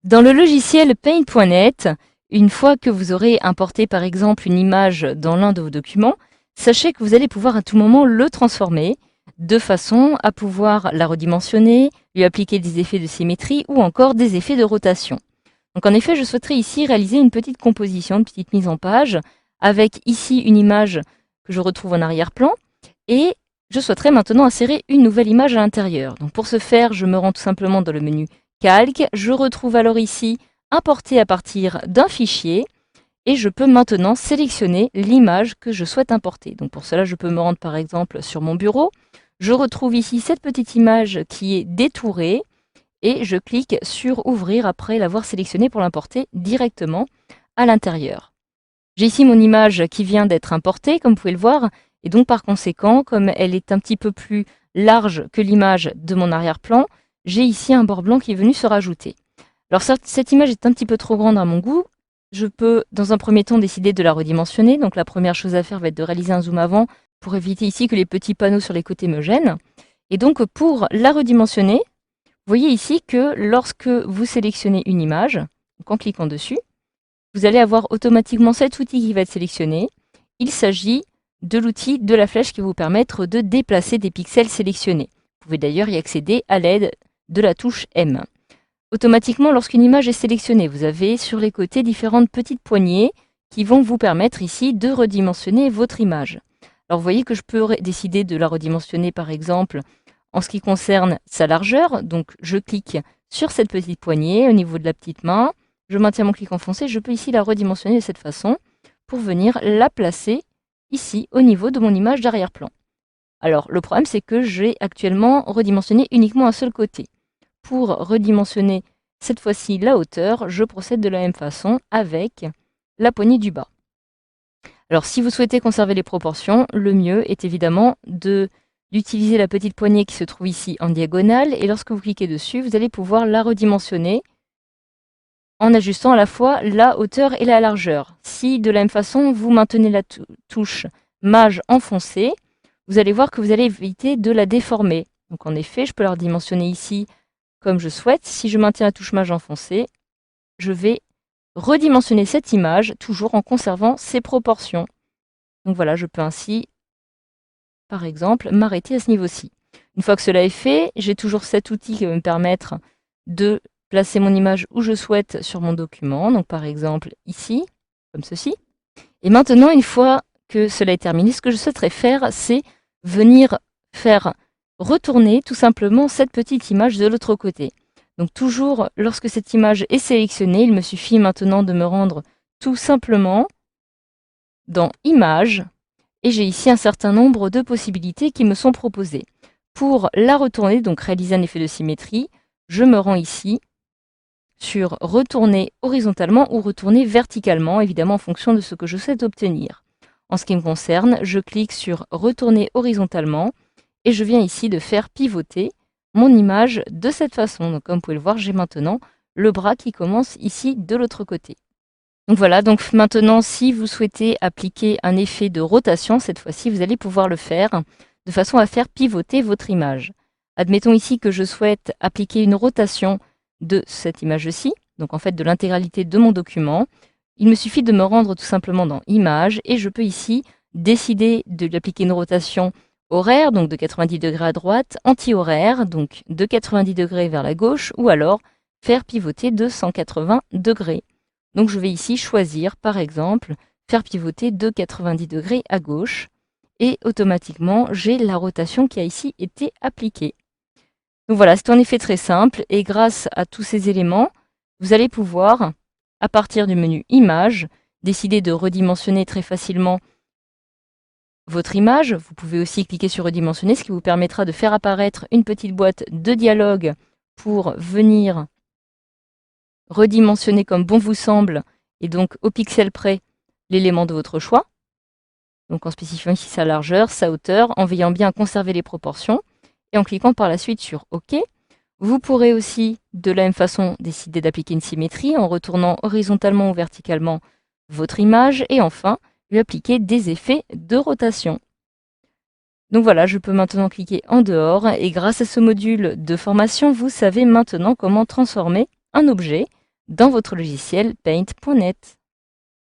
Dans le logiciel Paint.net, une fois que vous aurez importé par exemple une image dans l'un de vos documents, sachez que vous allez pouvoir à tout moment le transformer de façon à pouvoir la redimensionner, lui appliquer des effets de symétrie ou encore des effets de rotation. Donc en effet, je souhaiterais ici réaliser une petite composition, une petite mise en page, avec ici une image que je retrouve en arrière-plan, et je souhaiterais maintenant insérer une nouvelle image à l'intérieur. Donc pour ce faire, je me rends tout simplement dans le menu Calque, je retrouve alors ici Importer à partir d'un fichier, et je peux maintenant sélectionner l'image que je souhaite importer. Donc pour cela, je peux me rendre par exemple sur mon bureau, je retrouve ici cette petite image qui est détourée, et je clique sur Ouvrir après l'avoir sélectionnée pour l'importer directement à l'intérieur. J'ai ici mon image qui vient d'être importée, comme vous pouvez le voir, et donc par conséquent, comme elle est un petit peu plus large que l'image de mon arrière-plan, j'ai ici un bord blanc qui est venu se rajouter. Alors cette image est un petit peu trop grande à mon goût, je peux dans un premier temps décider de la redimensionner, donc la première chose à faire va être de réaliser un zoom avant pour éviter ici que les petits panneaux sur les côtés me gênent. Et donc pour la redimensionner, vous voyez ici que lorsque vous sélectionnez une image, donc en cliquant dessus, vous allez avoir automatiquement cet outil qui va être sélectionné. Il s'agit de l'outil de la flèche qui va vous permettre de déplacer des pixels sélectionnés. Vous pouvez d'ailleurs y accéder à l'aide de la touche M. Automatiquement, lorsqu'une image est sélectionnée, vous avez sur les côtés différentes petites poignées qui vont vous permettre ici de redimensionner votre image. Alors vous voyez que je peux décider de la redimensionner par exemple en ce qui concerne sa largeur. Donc je clique sur cette petite poignée au niveau de la petite main, je maintiens mon clic enfoncé, je peux ici la redimensionner de cette façon pour venir la placer ici au niveau de mon image d'arrière-plan. Alors le problème c'est que j'ai actuellement redimensionné uniquement un seul côté. Pour redimensionner cette fois-ci la hauteur, je procède de la même façon avec la poignée du bas. Alors si vous souhaitez conserver les proportions, le mieux est évidemment d'utiliser la petite poignée qui se trouve ici en diagonale, et lorsque vous cliquez dessus, vous allez pouvoir la redimensionner en ajustant à la fois la hauteur et la largeur. Si de la même façon vous maintenez la touche Maj enfoncée, vous allez voir que vous allez éviter de la déformer. Donc en effet, je peux la redimensionner ici comme je souhaite. Si je maintiens la touche Maj enfoncée, je vais redimensionner cette image, toujours en conservant ses proportions. Donc voilà, je peux ainsi, par exemple, m'arrêter à ce niveau-ci. Une fois que cela est fait, j'ai toujours cet outil qui va me permettre de placer mon image où je souhaite sur mon document, donc par exemple ici, comme ceci. Et maintenant, une fois que cela est terminé, ce que je souhaiterais faire, c'est venir faire retourner tout simplement cette petite image de l'autre côté. Donc toujours, lorsque cette image est sélectionnée, il me suffit maintenant de me rendre tout simplement dans Images, et j'ai ici un certain nombre de possibilités qui me sont proposées. Pour la retourner, donc réaliser un effet de symétrie, je me rends ici sur retourner horizontalement ou retourner verticalement, évidemment en fonction de ce que je souhaite obtenir. En ce qui me concerne, je clique sur retourner horizontalement et je viens ici de faire pivoter mon image de cette façon. Donc comme vous pouvez le voir, j'ai maintenant le bras qui commence ici de l'autre côté. Donc voilà, donc maintenant si vous souhaitez appliquer un effet de rotation, cette fois-ci vous allez pouvoir le faire de façon à faire pivoter votre image. Admettons ici que je souhaite appliquer une rotation de cette image-ci, donc en fait de l'intégralité de mon document. Il me suffit de me rendre tout simplement dans Images et je peux ici décider de lui appliquer une rotation horaire, donc de 90 degrés à droite, anti-horaire, donc de 90 degrés vers la gauche, ou alors faire pivoter de 180 degrés. Donc je vais ici choisir, par exemple, faire pivoter de 90 degrés à gauche, et automatiquement j'ai la rotation qui a ici été appliquée. Donc voilà, c'est en effet très simple, et grâce à tous ces éléments, vous allez pouvoir, à partir du menu Images, décider de redimensionner très facilement votre image. Vous pouvez aussi cliquer sur Redimensionner, ce qui vous permettra de faire apparaître une petite boîte de dialogue pour venir redimensionner comme bon vous semble, et donc au pixel près, l'élément de votre choix. Donc en spécifiant ici sa largeur, sa hauteur, en veillant bien à conserver les proportions, et en cliquant par la suite sur OK. Vous pourrez aussi, de la même façon, décider d'appliquer une symétrie en retournant horizontalement ou verticalement votre image, et enfin, lui appliquer des effets de rotation. Donc voilà, je peux maintenant cliquer en dehors, et grâce à ce module de formation, vous savez maintenant comment transformer un objet dans votre logiciel paint.net.